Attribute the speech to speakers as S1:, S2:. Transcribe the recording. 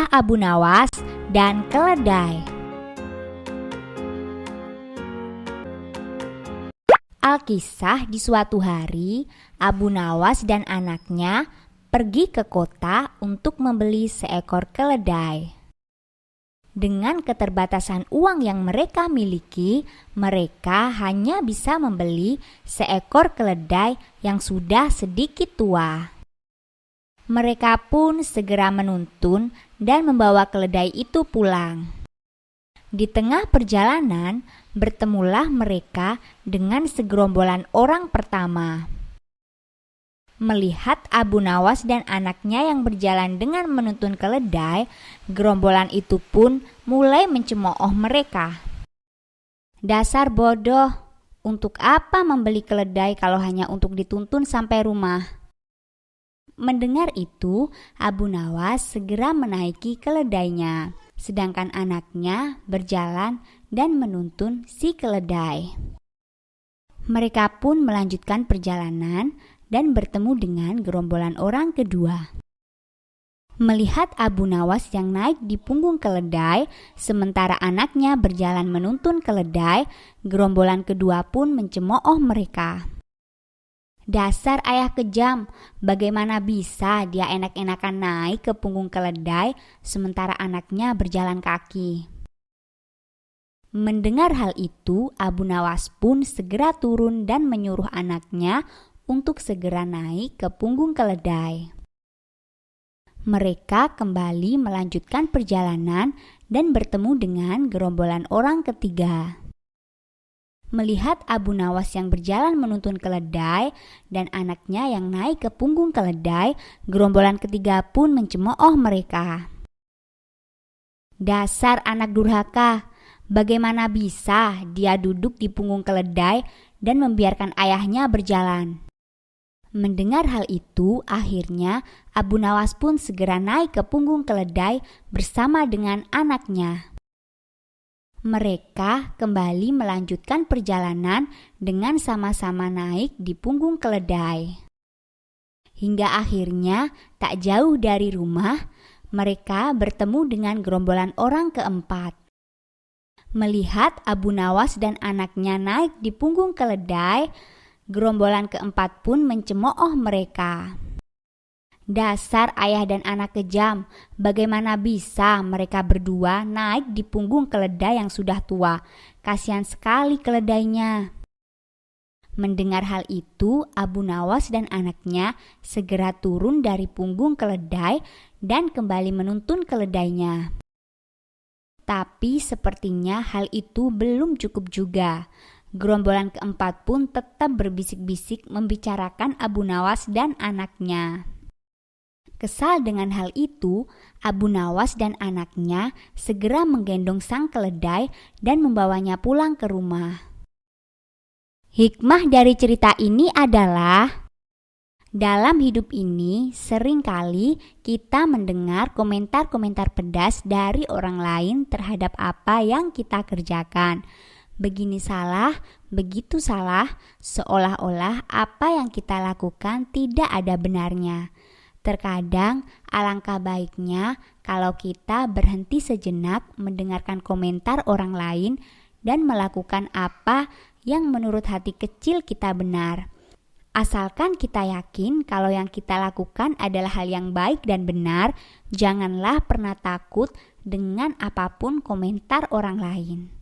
S1: Kisah Abu Nawas dan Keledai. Alkisah, di suatu hari Abu Nawas dan anaknya pergi ke kota untuk membeli seekor keledai. Dengan keterbatasan uang yang mereka miliki, mereka hanya bisa membeli seekor keledai yang sudah sedikit tua. Mereka pun segera menuntun dan membawa keledai itu pulang. Di tengah perjalanan, bertemulah mereka dengan segerombolan orang pertama. Melihat Abu Nawas dan anaknya yang berjalan dengan menuntun keledai, gerombolan itu pun mulai mencemooh mereka. "Dasar bodoh, untuk apa membeli keledai kalau hanya untuk dituntun sampai rumah?" Mendengar itu, Abu Nawas segera menaiki keledainya, sedangkan anaknya berjalan dan menuntun si keledai. Mereka pun melanjutkan perjalanan dan bertemu dengan gerombolan orang kedua. Melihat Abu Nawas yang naik di punggung keledai, sementara anaknya berjalan menuntun keledai, gerombolan kedua pun mencemooh mereka. "Dasar ayah kejam, bagaimana bisa dia enak-enakan naik ke punggung keledai sementara anaknya berjalan kaki?" Mendengar hal itu, Abu Nawas pun segera turun dan menyuruh anaknya untuk segera naik ke punggung keledai. Mereka kembali melanjutkan perjalanan dan bertemu dengan gerombolan orang ketiga. Melihat Abu Nawas yang berjalan menuntun keledai dan anaknya yang naik ke punggung keledai, gerombolan ketiga pun mencemooh mereka. "Dasar anak durhaka, bagaimana bisa dia duduk di punggung keledai dan membiarkan ayahnya berjalan?" Mendengar hal itu, akhirnya Abu Nawas pun segera naik ke punggung keledai bersama dengan anaknya. Mereka kembali melanjutkan perjalanan dengan sama-sama naik di punggung keledai. Hingga akhirnya tak jauh dari rumah, mereka bertemu dengan gerombolan orang keempat. Melihat Abu Nawas dan anaknya naik di punggung keledai, gerombolan keempat pun mencemooh mereka. "Dasar ayah dan anak kejam, bagaimana bisa mereka berdua naik di punggung keledai yang sudah tua? Kasihan sekali keledainya." Mendengar hal itu, Abu Nawas dan anaknya segera turun dari punggung keledai dan kembali menuntun keledainya. Tapi sepertinya hal itu belum cukup juga. Gerombolan keempat pun tetap berbisik-bisik membicarakan Abu Nawas dan anaknya. Kesal dengan hal itu, Abu Nawas dan anaknya segera menggendong sang keledai dan membawanya pulang ke rumah. Hikmah dari cerita ini adalah, dalam hidup ini seringkali kita mendengar komentar-komentar pedas dari orang lain terhadap apa yang kita kerjakan. Begini salah, begitu salah, seolah-olah apa yang kita lakukan tidak ada benarnya. Terkadang alangkah baiknya kalau kita berhenti sejenak mendengarkan komentar orang lain dan melakukan apa yang menurut hati kecil kita benar. Asalkan kita yakin kalau yang kita lakukan adalah hal yang baik dan benar, janganlah pernah takut dengan apapun komentar orang lain.